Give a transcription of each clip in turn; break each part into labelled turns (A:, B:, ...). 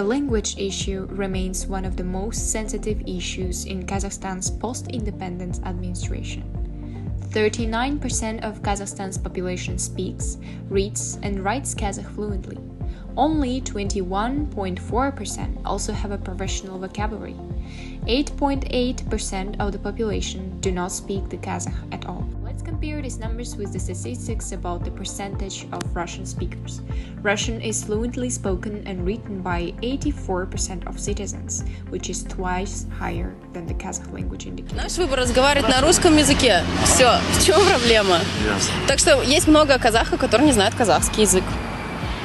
A: language issue remains one of the most sensitive issues in Kazakhstan's post-independence administration. 39% of Kazakhstan's population speaks, reads, and writes Kazakh fluently. Only 21.4% also have a professional vocabulary. 8.8% of the population do not speak the Kazakh at all. Let's compare these numbers with the statistics about the percentage of Russian speakers. Russian is fluently spoken and written by 84% of citizens, which is twice higher than the Kazakh language indicator.
B: Наш выбор разговаривать на русском языке. Все, в чем проблема? Так что есть много казахов, которые не знают казахский язык.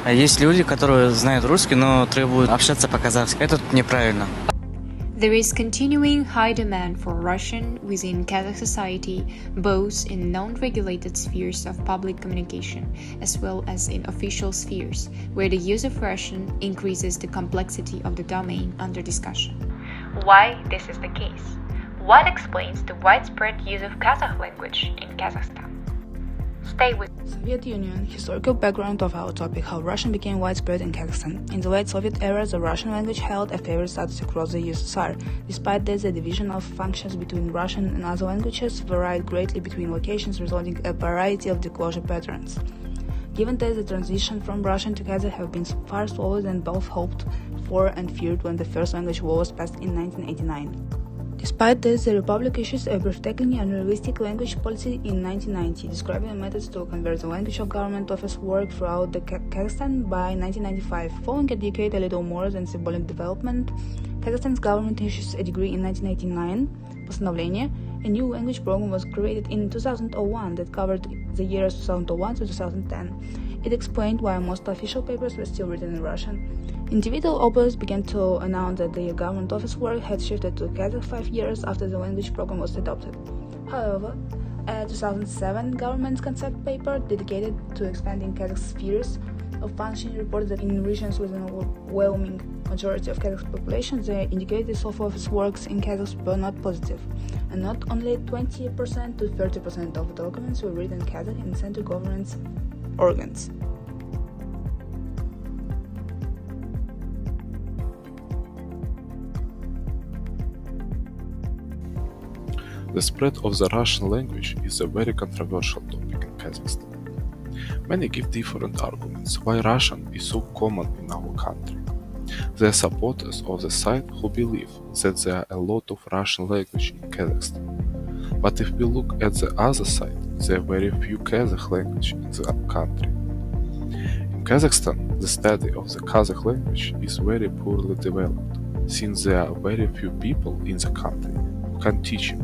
C: А есть люди, которые знают русский, но требуют общаться по-казахски. Это неправильно.
A: There is continuing high demand for Russian within Kazakh society, both in non-regulated spheres of public communication, as well as in official spheres, where the use of Russian increases the complexity of the domain under discussion. Why this is the case? What explains the widespread use of Kazakh language in Kazakhstan? Stay with
D: Soviet Union. Historical background of our topic: how Russian became widespread in Kazakhstan. In the late Soviet era, the Russian language held a favored status across the USSR. Despite this, the division of functions between Russian and other languages varied greatly between locations, resulting in a variety of disclosure patterns. Given that the transition from Russian to Kazakh have been far slower than both hoped for and feared when the first language law was passed in 1989. Despite this, the Republic issues a breathtakingly unrealistic language policy in 1990, describing the methods to convert the language of government office work throughout the Kazakhstan by 1995. Following a decade, a little more than symbolic development, Kazakhstan's government issues a decree in 1999, Постановление. A new language program was created in 2001 that covered the years 2001 to 2010. It explained why most official papers were still written in Russian. Individual oblasts began to announce that their government office work had shifted to Kazakh 5 years after the language program was adopted. However, a 2007 government's concept paper dedicated to expanding Kazakh spheres of function reported that in regions with an overwhelming majority of Kazakh population, the indicators of office works in Kazakh were not positive, and not only 20% to 30% of documents were written in Kazakh in central government's organs.
E: The spread of the Russian language is a very controversial topic in Kazakhstan. Many give different arguments why Russian is so common in our country. There are supporters of the side who believe that there are a lot of Russian language in Kazakhstan. But if we look at the other side, there are very few Kazakh language in the country. In Kazakhstan, the study of the Kazakh language is very poorly developed, since there are very few people in the country who can teach it.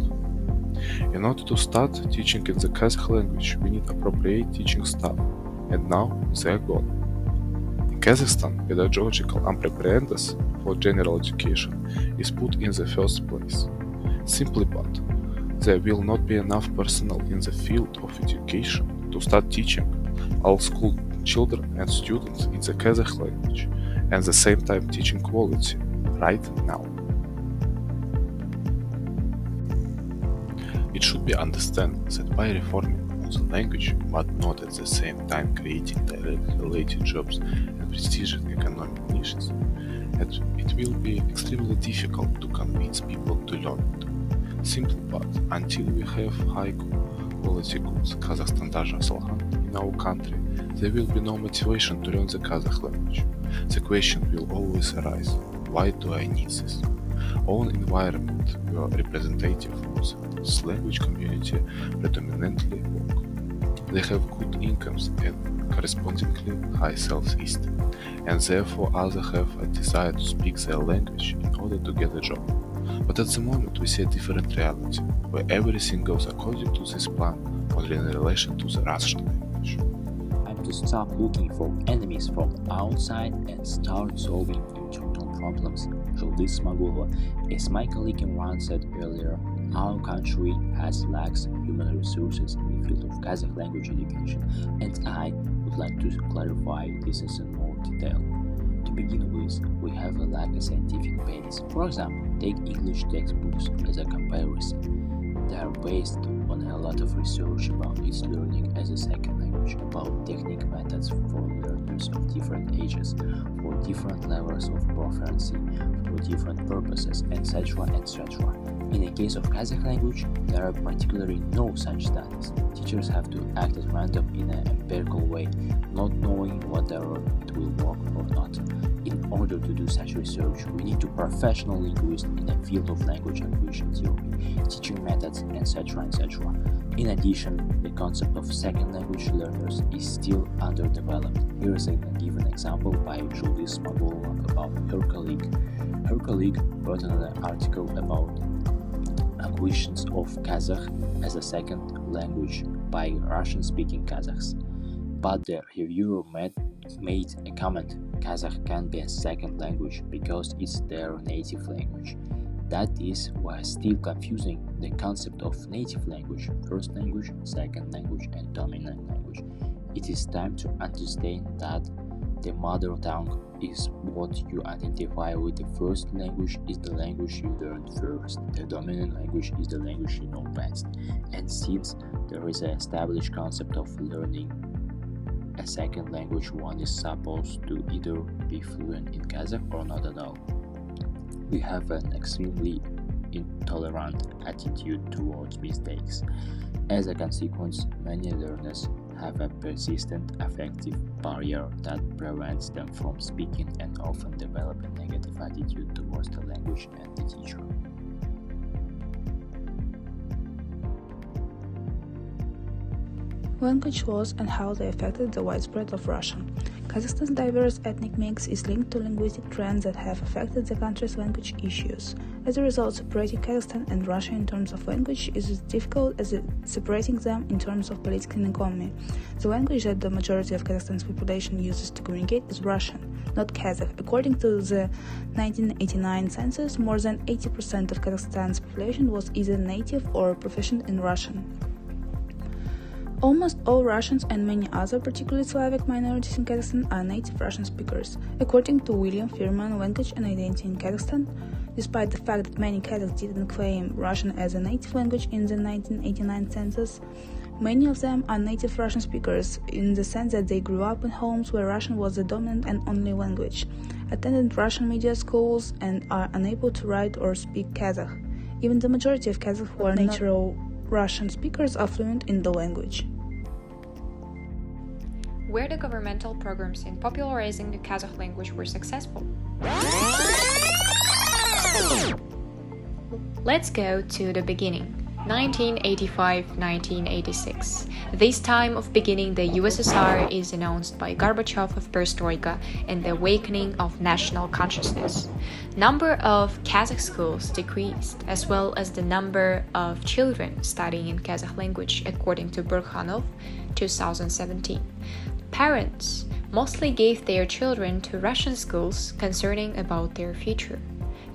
E: In order to start teaching in the Kazakh language, we need appropriate teaching staff, and now they are gone. In Kazakhstan, pedagogical preparedness for general education is put in the first place. Simply put, there will not be enough personnel in the field of education to start teaching all school children and students in the Kazakh language, and at the same time teaching quality right now. It should be understood that by reforming the language, but not at the same time creating directly related jobs and prestigious economic niches, it will be extremely difficult to convince people to learn it. Simply put, until we have high quality goods, Kazakhstan даже Salhan, in our country, there will be no motivation to learn the Kazakh language. The question will always arise, why do I need this? Own environment where representative of this language community predominantly work. They have good incomes and correspondingly high self-esteem, and therefore others have a desire to speak their language in order to get a job. But at the moment we see a different reality, where everything goes according to this plan, only in relation to the Russian language.
F: Time to stop looking for enemies from outside and start solving internal problems. This Magulova. As my colleague Imran said earlier, our country has lacks human resources in the field of Kazakh language education, and I would like to clarify this in more detail. To begin with, we have a lack of scientific basis. For example, take English textbooks as a comparison. They are based on a lot of research about its learning as a second language. language about technique methods for learners of different ages, for different levels of proficiency, for different purposes, etc. etc. In the case of Kazakh language, there are particularly no such studies. Teachers have to act at random in an empirical way, not knowing whether it will work or not. In order to do such research, we need a professional linguist in the field of language acquisition theory, teaching methods, etc. etc. In addition, the concept of second language learners is still underdeveloped. Here is a given example by Julie Smagolova about her colleague. Her colleague wrote an article about acquisitions of Kazakh as a second language by Russian-speaking Kazakhs. But the reviewer made a comment: Kazakh can be a second language because it's their native language. That is why still confusing the concept of native language, first language, second language, and dominant language. It is time to understand that the mother tongue is what you identify with. The first language is the language you learned first. The dominant language is the language you know best. And since there is an established concept of learning a second language, one is supposed to either be fluent in Kazakh or not at all. We have an extremely intolerant attitude towards mistakes. As a consequence, many learners have a persistent affective barrier that prevents them from speaking and often develop a negative attitude towards the language and the teacher.
D: Language laws and how they affected the widespread of Russian. Kazakhstan's diverse ethnic mix is linked to linguistic trends that have affected the country's language issues. As a result, separating Kazakhstan and Russia in terms of language is as difficult as separating them in terms of politics and economy. The language that the majority of Kazakhstan's population uses to communicate is Russian, not Kazakh. According to the 1989 census, more than 80% of Kazakhstan's population was either native or proficient in Russian. Almost all Russians and many other, particularly Slavic minorities in Kazakhstan, are native Russian speakers. According to William Firman, Language and Identity in Kazakhstan, despite the fact that many Kazakhs didn't claim Russian as a native language in the 1989 census, many of them are native Russian speakers in the sense that they grew up in homes where Russian was the dominant and only language, attended Russian media schools, and are unable to write or speak Kazakh. Even the majority of Kazakhs who are natural Russian speakers are fluent in the language.
A: Where the governmental programs in popularizing the Kazakh language were successful? Let's go to the beginning, 1985-1986. This time of beginning the USSR is announced by Gorbachev of Perestroika and the awakening of national consciousness. Number of Kazakh schools decreased, as well as the number of children studying in Kazakh language, according to Burkhanov, 2017. Parents mostly gave their children to Russian schools concerning about their future,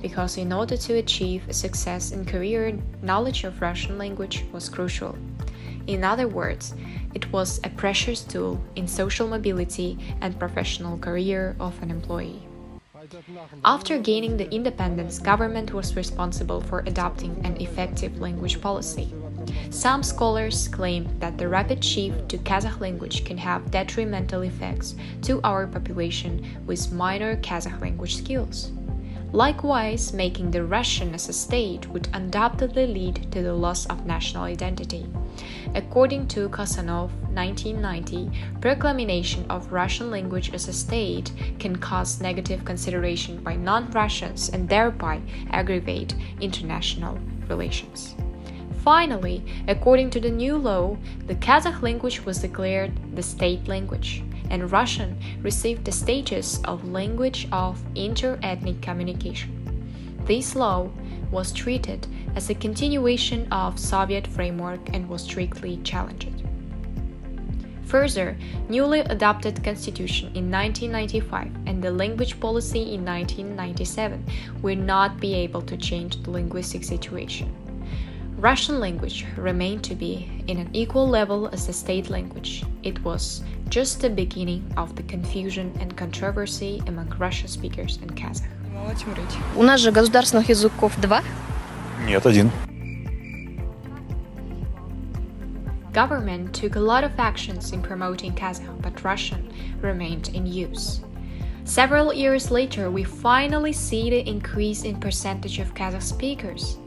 A: because in order to achieve a success in career, knowledge of Russian language was crucial. In other words, it was a precious tool in social mobility and professional career of an employee. After gaining the independence, government was responsible for adopting an effective language policy. Some scholars claim that the rapid shift to Kazakh language can have detrimental effects to our population with minor Kazakh language skills. Likewise, making the Russian as a state would undoubtedly lead to the loss of national identity. According to Kasanov, 1990, proclamation of Russian language as a state can cause negative consideration by non-Russians and thereby aggravate international relations. Finally, according to the new law, the Kazakh language was declared the state language, and Russian received the status of language of inter-ethnic communication. This law was treated as a continuation of Soviet framework and was strictly challenged. Further, newly adopted constitution in 1995 and the language policy in 1997 will not be able to change the linguistic situation. Russian language remained to be in an equal level as the state language. It was just the beginning of the confusion and controversy among Russian speakers and Kazakh.
B: У нас же государственных языков 2.
G: Нет, 1.
A: Government took a lot of actions in promoting Kazakh, but Russian remained in use. Several years later, we finally see the increase in percentage of Kazakh speakers.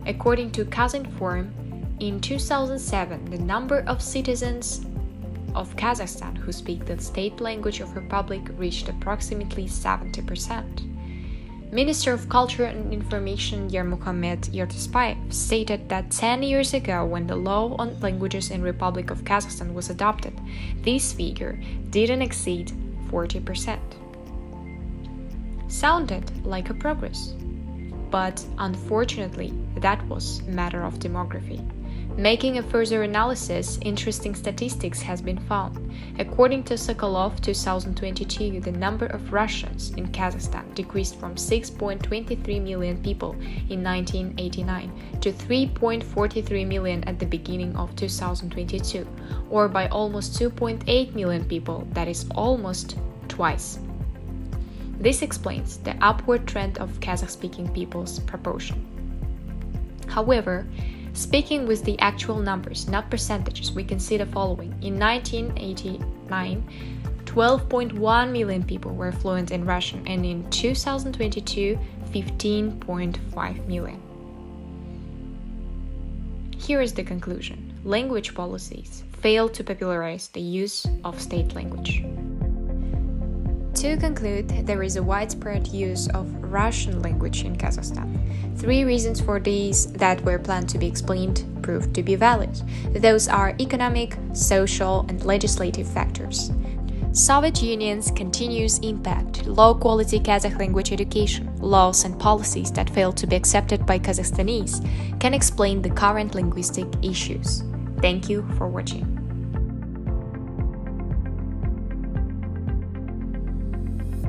A: According to Kazinform, in 2007, the number of citizens of Kazakhstan who speak the state language of Republic reached approximately 70%. Minister of Culture and Information Yermuhamed Yertespayev stated that 10 years ago, when the law on languages in Republic of Kazakhstan was adopted, this figure didn't exceed 40%. Sounded like a progress, but unfortunately, that was a matter of demography. Making a further analysis, interesting statistics has been found. According to Sokolov 2022, the number of Russians in Kazakhstan decreased from 6.23 million people in 1989 to 3.43 million at the beginning of 2022, or by almost 2.8 million people, that is almost twice. This explains the upward trend of Kazakh-speaking people's proportion. However, speaking with the actual numbers, not percentages, we can see the following. In 1989, 12.1 million people were fluent in Russian, and in 2022, 15.5 million. Here is the conclusion. Language policies fail to popularize the use of state language. To conclude, there is a widespread use of Russian language in Kazakhstan. 3 reasons for these that were planned to be explained proved to be valid. Those are economic, social, and legislative factors. Soviet Union's continuous impact, low-quality Kazakh language education, laws and policies that fail to be accepted by Kazakhstanis can explain the current linguistic issues. Thank you for watching.